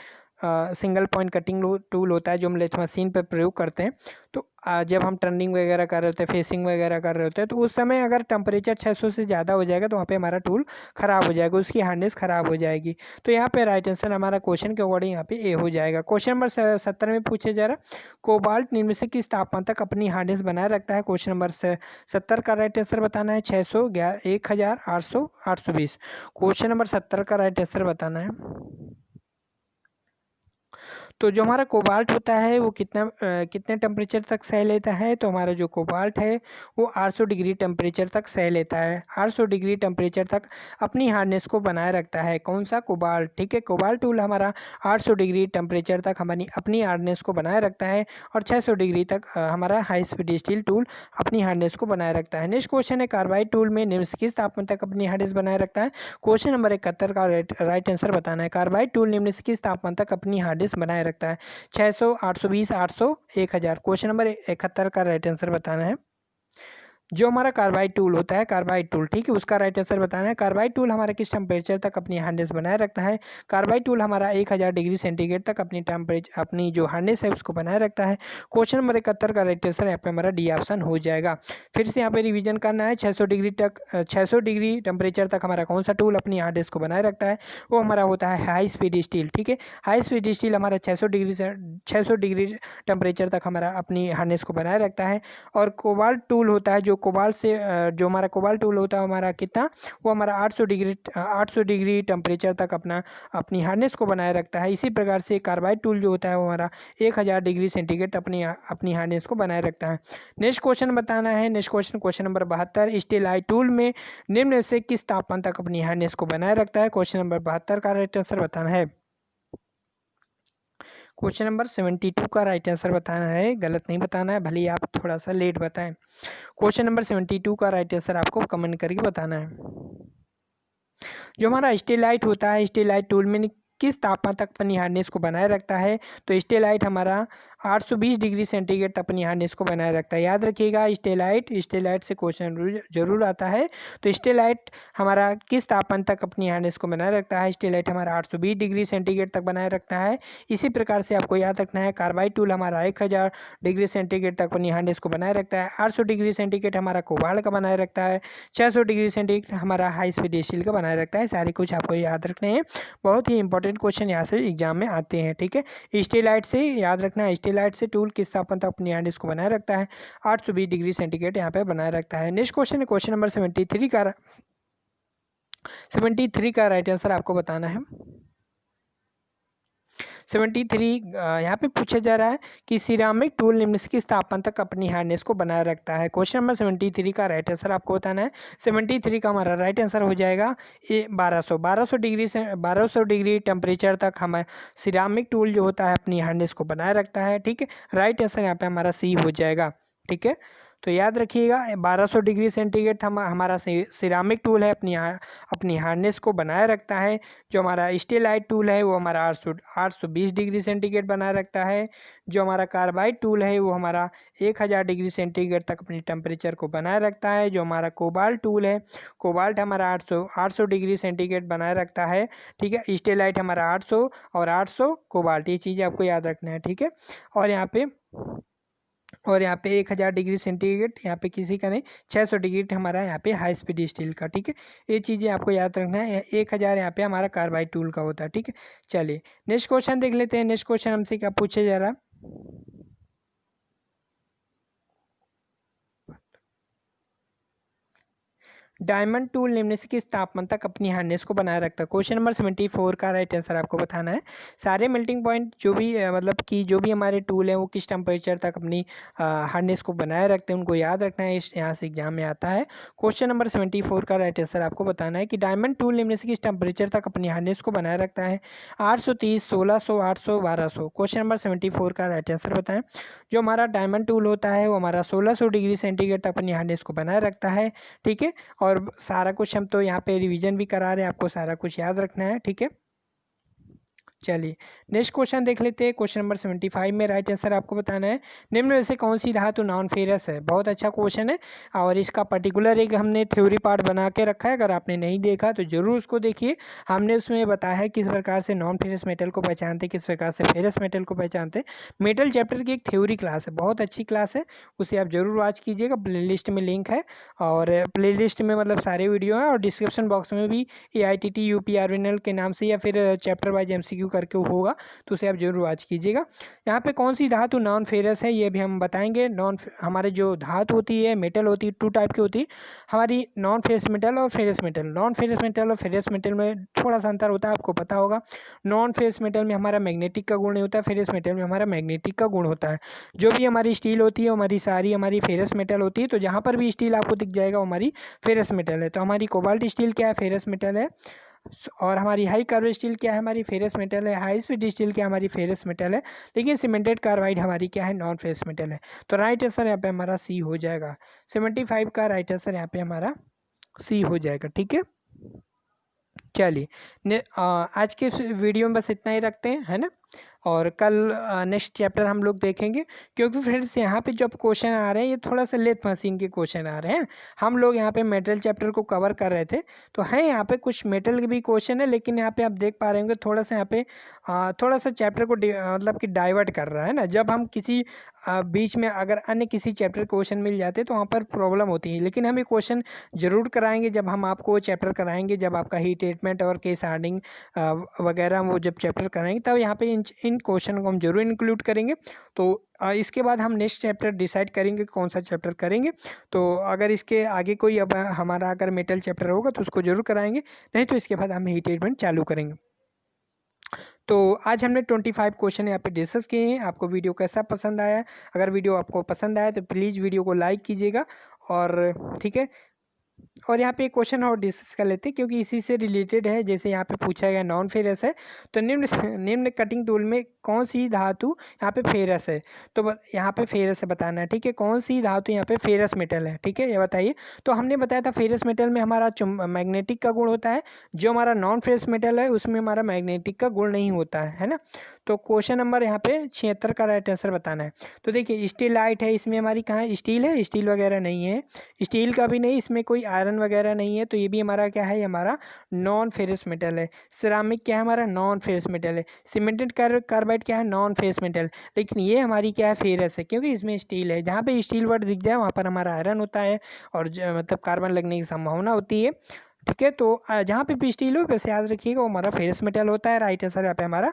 सिंगल पॉइंट कटिंग टूल होता है जो हम लेथ मशीन पर प्रयोग करते हैं। तो जब हम टर्निंग वगैरह कर रहे होते हैं, फेसिंग वगैरह कर रहे होते हैं, तो उस समय अगर टेम्परेचर 600 से ज़्यादा हो जाएगा तो वहाँ पे हमारा टूल ख़राब हो जाएगा, उसकी हार्डनेस ख़राब हो जाएगी। तो यहाँ पे राइट आंसर हमारा क्वेश्चन के अकॉर्डिंग यहाँ पे ए हो जाएगा। क्वेश्चन नंबर 70 में पूछे जा रहा है कोबाल्ट निम्न से किस तापमान तक अपनी हार्डनेस बनाए रखता है। क्वेश्चन नंबर 70 का राइट आंसर बताना है। 600, 1000, 800, 820। क्वेश्चन नंबर 70 का राइट आंसर बताना है। तो जो हमारा कोबाल्ट होता है वो कितने टेम्परेचर तक सह लेता है। तो हमारा जो कोबाल्ट है वो 800 डिग्री टेम्परेचर तक सह लेता है। 800 डिग्री टेम्परेचर तक अपनी हार्डनेस को बनाए रखता है। कौन सा, कोबाल्ट। ठीक है, कोबाल्ट टूल हमारा 800 डिग्री टेम्परेचर तक हमारी अपनी हार्डनेस को बनाए रखता है और 600 डिग्री तक हमारा हाई स्पीड स्टील टूल अपनी हार्डनेस को बनाए रखता है। नेक्स्ट क्वेश्चन है कार्बाइड टूल में निम्न से किस तापमान तक अपनी हार्डनेस बनाए रखता है। क्वेश्चन नंबर 71 का राइट आंसर बताना है। कार्बाइड टूल निम्न से किस तापमान तक अपनी हार्डनेस बनाए रखता है। 600, 820, 800, 1000। क्वेश्चन नंबर 71 का राइट आंसर बताना है। जो हमारा कार्बाइड टूल होता है, कार्बाइड टूल, ठीक है, उसका राइट आंसर बताना है। कार्बाइड टूल हमारा किस टेम्परेचर तक अपनी हार्डनेस बनाए रखता है। कार्बाइड टूल हमारा 1000 डिग्री सेंटीग्रेड तक अपनी जो हार्डनेस है उसको बनाए रखता है। क्वेश्चन नंबर 71 का राइट आंसर यहाँ पे हमारा डी ऑप्शन हो जाएगा। फिर से यहाँ पे रिवीजन करना है। 600 डिग्री टेम्परेचर तक हमारा कौन सा टूल अपनी हार्डनेस को बनाए रखता है। वो हमारा होता है हाई स्पीड स्टील। ठीक है, हाई स्पीड स्टील हमारा 600 डिग्री टेम्परेचर तक हमारा अपनी हार्डनेस को बनाए रखता है। और कोबाल्ट टूल होता है जो हमारा कोबाल्ट टूल होता है हमारा कितना, वो हमारा 800 डिग्री टेम्परेचर तक अपनी हार्डनेस को बनाए रखता है। इसी प्रकार से कार्बाइड टूल जो होता है वो हमारा 1000 डिग्री सेंटीग्रेड अपनी हार्डनेस को बनाए रखता है। नेक्स्ट क्वेश्चन बताना है। Next question number 72 stellite tool में निम्न से किस तापमान तक अपनी हार्डनेस को बनाए रखता है। क्वेश्चन नंबर 72 का राइट आंसर बताना है। क्वेश्चन नंबर 72 का राइट आंसर बताना है, गलत नहीं बताना है, भले ही आप थोड़ा सा लेट बताएं। क्वेश्चन नंबर 72 का राइट आंसर आपको कमेंट करके बताना है। जो हमारा स्टेलाइट होता है, स्टेलाइट टूल में किस तापमान तक अपनी हार्डनेस को बनाए रखता है? तो स्टेलाइट हमारा 820 डिग्री सेंटीग्रेड तक अपनी हार्डनेस को बनाए रखता है। याद रखिएगा, स्टेलाइट से क्वेश्चन जरूर आता है। तो स्टेलाइट हमारा किस तापमान तक अपनी हार्डनेस को बनाए रखता है? स्टेलाइट हमारा 820 डिग्री सेंटीग्रेड तक बनाए रखता है। इसी प्रकार से आपको याद रखना है, कार्बाइड टूल हमारा 1000 डिग्री सेंटीग्रेड तक अपनी हार्डनेस को बनाए रखता है। 800 डिग्री सेंटीग्रेड हमारा कोबाल्ट का बनाए रखता है। 600 डिग्री सेंटीग्रेड हमारा हाई स्पीड स्टील का बनाए रखता है। सारे कुछ आपको याद रखने हैं, बहुत ही इंपॉर्टेंट क्वेश्चन यहाँ से एग्जाम में आते हैं। ठीक है, स्टेलाइट से याद रखना है, स्टेलाइट से टूल किस तापमान तक अपनी हार्डनेस को बनाए रखता है? 820 डिग्री सेंटीग्रेड यहाँ पे बनाए रखता है। नेक्स्ट क्वेश्चन है क्वेश्चन नंबर 73 का राइट आंसर आपको बताना है। 73 यहाँ पे पूछा जा रहा है कि सिरामिक टूल निम्न से किस तापमान तक अपनी हार्डनेस को बनाए रखता है? क्वेश्चन नंबर 73 का राइट आंसर आपको बताना है। 73 का हमारा राइट आंसर हो जाएगा 1200 डिग्री टेम्परेचर तक हमारे सिरामिक टूल जो होता है अपनी हार्डनेस को बनाए रखता है। ठीक है, राइट आंसर यहाँ पे हमारा सी हो जाएगा। ठीक है, तो याद रखिएगा 1200 डिग्री सेंटीग्रेड हमारा सिरामिक टूल है, अपनी हार्डनेस को बनाए रखता है। जो हमारा स्टेलाइट टूल है वो हमारा 820 डिग्री सेंटीग्रेड बनाए रखता है। जो हमारा कार्बाइड टूल है वो हमारा 1000 डिग्री सेंटीग्रेड तक अपनी टेम्परेचर को बनाए रखता है। जो हमारा कोबाल्ट टूल है, कोबाल्ट हमारा 800 डिग्री सेंटीग्रेड बनाए रखता है। ठीक है, स्टेलाइट हमारा 800 और 800 कोबाल्ट, ये चीज़ें आपको याद रखना है। ठीक है, और यहाँ पे 1000 डिग्री सेंटीग्रेड यहाँ पे किसी का नहीं, 600 डिग्री हमारा यहाँ पे हाई स्पीड स्टील का। ठीक है, ये चीज़ें आपको याद रखना है। 1000 यहाँ पे हमारा कार्बाइड टूल का होता है। ठीक है, चलिए नेक्स्ट क्वेश्चन देख लेते हैं। नेक्स्ट क्वेश्चन हमसे क्या पूछा जा रहा है? डायमंड टूल निम्न से किस तापमान तक अपनी हार्डनेस को बनाए रखता है? क्वेश्चन नंबर 74 का राइट आंसर आपको बताना है। सारे मेल्टिंग पॉइंट जो भी मतलब कि जो भी हमारे टूल हैं वो किस टेम्परेचर तक अपनी हार्डनेस को बनाए रखते हैं, उनको याद रखना है। यहाँ से एग्जाम में आता है। क्वेश्चन नंबर 74 का राइट आंसर आपको बताना है कि डायमंड टूल निम्न से किस टेम्परेचर तक अपनी हार्डनेस को बनाए रखता है? 830, 1600, 800, 1200। क्वेश्चन नंबर 74 का राइट आंसर बताएं। जो हमारा डायमंड टूल होता है वो हमारा 1600 डिग्री सेंटीग्रेड तक अपनी हार्डनेस को बनाए रखता है। ठीक है, और सारा कुछ हम तो यहाँ पे रिवीजन भी करा रहे हैं, आपको सारा कुछ याद रखना है। ठीक है, चलिए नेक्स्ट क्वेश्चन देख लेते हैं। क्वेश्चन नंबर 75 में राइट आंसर आपको बताना है, निम्न में से कौन सी धातु नॉन फेरस है? बहुत अच्छा क्वेश्चन है और इसका पर्टिकुलर एक हमने थ्योरी पार्ट बना के रखा है। अगर आपने नहीं देखा तो जरूर उसको देखिए। हमने उसमें बताया है किस प्रकार से नॉन फेरस मेटल को पहचानते, किस प्रकार से फेरस मेटल को पहचानते। मेटल चैप्टर की एक थ्योरी क्लास है, बहुत अच्छी क्लास है, उसे आप जरूर वॉच कीजिएगा। प्ले लिस्ट में लिंक है और प्ले लिस्ट में मतलब सारे वीडियो हैं, और डिस्क्रिप्शन बॉक्स में भी AITT UPRVNL के नाम से या फिर चैप्टर वाइज MCQ करके होगा, तो उसे आप जरूर वॉच कीजिएगा। यहाँ पे कौन सी धातु नॉन फेरस है ये भी हम बताएंगे। हमारे जो धातु होती है, मेटल होती है, 2 टाइप की होती है हमारी, नॉन फेरस मेटल और ferrous metal. Non ferrous metal और फेरस मेटल में थोड़ा सा अंतर होता है, आपको पता होगा। नॉन फेरस मेटल में हमारा मैग्नेटिक का गुण नहीं होता है, फेरस मेटल में हमारा मैग्नेटिक का गुण होता है। जो भी हमारी स्टील होती है हमारी सारी हमारी फेरस मेटल होती है, तो जहाँ पर भी स्टील आपको दिख जाएगा वो हमारी फेरस मेटल है। तो हमारी कोबाल्ट स्टील क्या है? फेरस मेटल है। और हमारी हाई कार्बन स्टील क्या है? हमारी फेरस मेटल है। हाई स्पीड स्टील क्या? हमारी फेरस मेटल है। लेकिन सीमेंटेड कार्बाइड हमारी क्या है? नॉन फेरस मेटल है। तो राइट आंसर यहाँ पे हमारा सी हो जाएगा। 75 का राइट आंसर यहाँ पे हमारा सी हो जाएगा। ठीक है, चलिए आज के वीडियो में बस इतना ही रखते हैं, है ना। और कल नेक्स्ट चैप्टर हम लोग देखेंगे, क्योंकि फ्रेंड्स यहाँ पे जो क्वेश्चन आ रहे हैं ये थोड़ा सा लेथ मशीन के क्वेश्चन आ रहे हैं। हम लोग यहाँ पे मेटल चैप्टर को कवर कर रहे थे, तो है यहाँ पे कुछ मेटल के भी क्वेश्चन है, लेकिन यहाँ पे आप देख पा रहे होंगे थोड़ा सा यहाँ पे थोड़ा सा चैप्टर को मतलब कि डाइवर्ट कर रहा है ना। जब हम किसी बीच में अगर अन्य किसी चैप्टर क्वेश्चन मिल जाते तो वहाँ पर प्रॉब्लम होती है, लेकिन हम ये क्वेश्चन जरूर कराएंगे जब हम आपको चैप्टर कराएंगे, जब आपका हीट ट्रीटमेंट और केस हार्डनिंग वगैरह वो जब चैप्टर कराएंगे, तब यहाँ पे इन क्वेश्चन को हम जरूर इंक्लूड करेंगे। तो इसके बाद हम नेक्स्ट चैप्टर डिसाइड करेंगे कौन सा चैप्टर करेंगे। तो अगर इसके आगे कोई अब हमारा अगर मेटल चैप्टर होगा तो उसको जरूर कराएंगे, नहीं तो इसके बाद हम हीट ट्रीटमेंट चालू करेंगे। तो आज हमने 25 क्वेश्चन यहाँ पे डिस्कस किए हैं। आपको वीडियो कैसा पसंद आया? अगर वीडियो आपको पसंद आया तो प्लीज़ वीडियो को लाइक कीजिएगा, और ठीक है, और यहाँ पे एक क्वेश्चन और डिस्कस कर लेते हैं क्योंकि इसी से रिलेटेड है। जैसे यहाँ पे पूछा गया नॉन फेरस है, तो निम्न कटिंग टूल में कौन सी धातु यहाँ पे फेरस है। तो यहाँ पे फेरस है बताना है, ठीक है। कौन सी धातु यहाँ पे फेरस मेटल है, ठीक है, ये बताइए। तो हमने बताया था फेरस मेटल में हमारा मैग्नेटिक का गुण होता है, जो हमारा नॉन फेरस मेटल है उसमें हमारा मैग्नेटिक का गुण नहीं होता है ना। तो क्वेश्चन नंबर यहाँ पे 76 का राइट आंसर बताना है। तो देखिए स्टीलाइट है, इसमें हमारी कहाँ स्टील है, स्टील वगैरह नहीं है, स्टील का भी नहीं, इसमें कोई आयरन वगैरह नहीं है, तो ये भी हमारा क्या है, ये हमारा नॉन फेरस मेटल है। सिरामिक क्या है, हमारा नॉन फेरस मेटल है। सीमेंटेड कार्बाइड क्या है, नॉन फेरस मेटल। लेकिन ये हमारी क्या है, फेरस है, क्योंकि इसमें स्टील है। जहाँ पे स्टील वर्ड दिख जाए वहाँ पर हमारा आयरन होता है और मतलब कार्बन लगने की संभावना होती है, ठीक है। तो जहाँ पे भी स्टील हो वैसे याद रखिएगा वो हमारा फेरस मेटल होता है। राइट आंसर यहाँ पे हमारा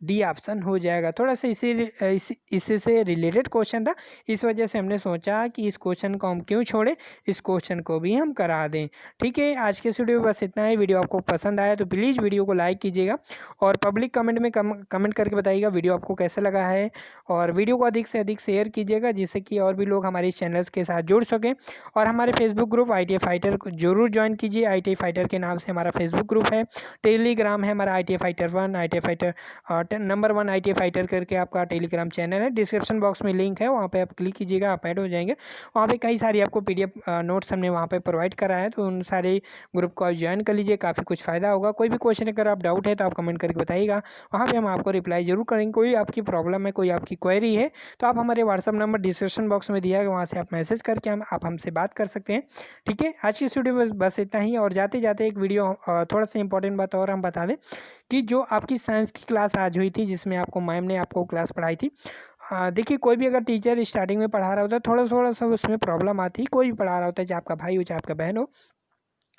डी ऑप्शन हो जाएगा। थोड़ा सा इसी से रिलेटेड क्वेश्चन था, इस वजह से हमने सोचा कि इस क्वेश्चन को हम क्यों छोड़े, इस क्वेश्चन को भी हम करा दें, ठीक है। आज के इस वीडियो में बस इतना है। वीडियो आपको पसंद आया तो प्लीज़ वीडियो को लाइक कीजिएगा और पब्लिक कमेंट में कमेंट करके बताइएगा वीडियो आपको कैसा लगा है। और वीडियो को अधिक से अधिक शेयर कीजिएगा जिससे कि और भी लोग हमारे चैनल्स के साथ जुड़ सकें। और हमारे फेसबुक ग्रुप ITI फाइटर को जरूर ज्वाइन कीजिए। ITI फाइटर के नाम से हमारा फेसबुक ग्रुप है। टेलीग्राम है हमारा ITI fighter 1, ITI fighter number 1 ITI fighter करके आपका टेलीग्राम चैनल है। डिस्क्रिप्शन बॉक्स में लिंक है, वहाँ पे आप क्लिक कीजिएगा, आप ऐड हो जाएंगे। वहाँ पे कई सारी आपको PDF नोट्स हमने वहाँ पे प्रोवाइड करा है, तो उन सारे ग्रुप को आप ज्वाइन कर लीजिए, काफ़ी कुछ फ़ायदा होगा। कोई भी क्वेश्चन अगर आप डाउट है तो आप कमेंट करके बताइएगा, वहाँ पर हम आपको रिप्लाई जरूर करेंगे। कोई आपकी प्रॉब्लम है, कोई आपकी क्वेरी है तो आप हमारे व्हाट्सअप नंबर डिस्क्रिप्शन बॉक्स में दिया है, वहाँ से आप मैसेज करके आप हमसे बात कर सकते हैं, ठीक है। आज की इस वीडियो में बस इतना ही। और जाते जाते एक वीडियो थोड़ा सा इंपॉर्टेंट बात और हम बता दें कि जो आपकी साइंस की क्लास आज हुई थी जिसमें आपको मैम ने आपको क्लास पढ़ाई थी, देखिए कोई भी अगर टीचर स्टार्टिंग में पढ़ा रहा होता है थोड़ा सा उसमें प्रॉब्लम आती है, कोई भी पढ़ा रहा होता है, चाहे आपका भाई हो चाहे आपका बहन हो,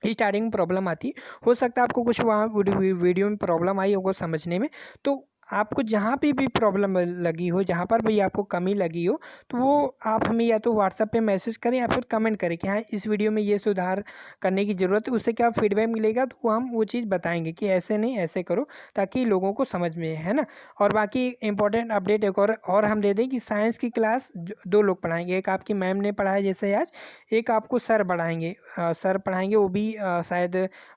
स्टार्टिंग में प्रॉब्लम आती हो सकता है आपको कुछ वहाँ वीडियो में प्रॉब्लम आई होगा समझने में। तो आपको जहाँ पे भी प्रॉब्लम लगी हो, जहाँ पर भी आपको कमी लगी हो, तो वो आप हमें या तो व्हाट्सएप पे मैसेज करें या फिर कमेंट करें कि हाँ इस वीडियो में ये सुधार करने की ज़रूरत है। उससे क्या फीडबैक मिलेगा तो हम वो चीज़ बताएंगे कि ऐसे नहीं ऐसे करो, ताकि लोगों को समझ में है ना। और बाकी इंपॉर्टेंट अपडेट एक और हम दे दें कि साइंस की क्लास 2 लोग पढ़ाएंगे। एक आपकी मैम ने पढ़ाया जैसे आज, एक आपको सर पढ़ाएंगे, सर पढ़ाएंगे वो भी शायद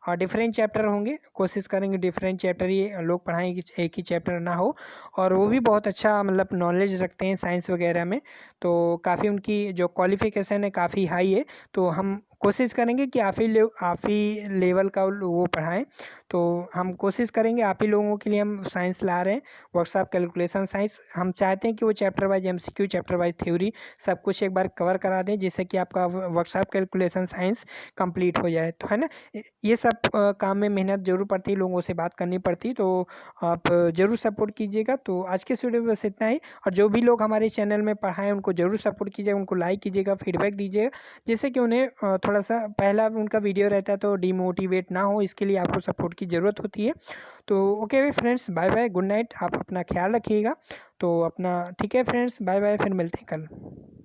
डिफरेंट चैप्टर होंगे। कोशिश करेंगे डिफरेंट चैप्टर ये लोग पढ़ाएं कि एक ही चैप्टर ना हो। और वो भी बहुत अच्छा मतलब नॉलेज रखते हैं साइंस वगैरह में, तो काफ़ी उनकी जो क्वालिफिकेशन है काफ़ी हाई है। तो हम कोशिश करेंगे कि आप ही लेवल का वो पढ़ाएं। तो हम कोशिश करेंगे, आप ही लोगों के लिए हम साइंस ला रहे हैं, वर्कशॉप कैलकुलेशन साइंस। हम चाहते हैं कि वो chapter wise MCQ, chapter wise theory सब कुछ एक बार कवर करा दें, जिससे कि आपका वर्कशॉप कैलकुलेशन साइंस कंप्लीट हो जाए, तो है ना। ये सब काम में मेहनत जरूर पड़ती है, लोगों से बात करनी पड़ती है, तो आप ज़रूर सपोर्ट कीजिएगा। तो आज के इस वीडियो में बस इतना ही। और जो भी लोग हमारे चैनल में पढ़ाएं उनको ज़रूर सपोर्ट कीजिएगा, उनको लाइक कीजिएगा, फीडबैक दीजिएगा, जिससे कि उन्हें थोड़ा सा पहला उनका वीडियो रहता है तो डिमोटिवेट ना हो, इसके लिए आपको सपोर्ट की ज़रूरत होती है। तो okay friends, bye bye, good night, आप अपना ख्याल रखिएगा। तो अपना ठीक है फ्रेंड्स, बाय बाय, फिर मिलते हैं कल।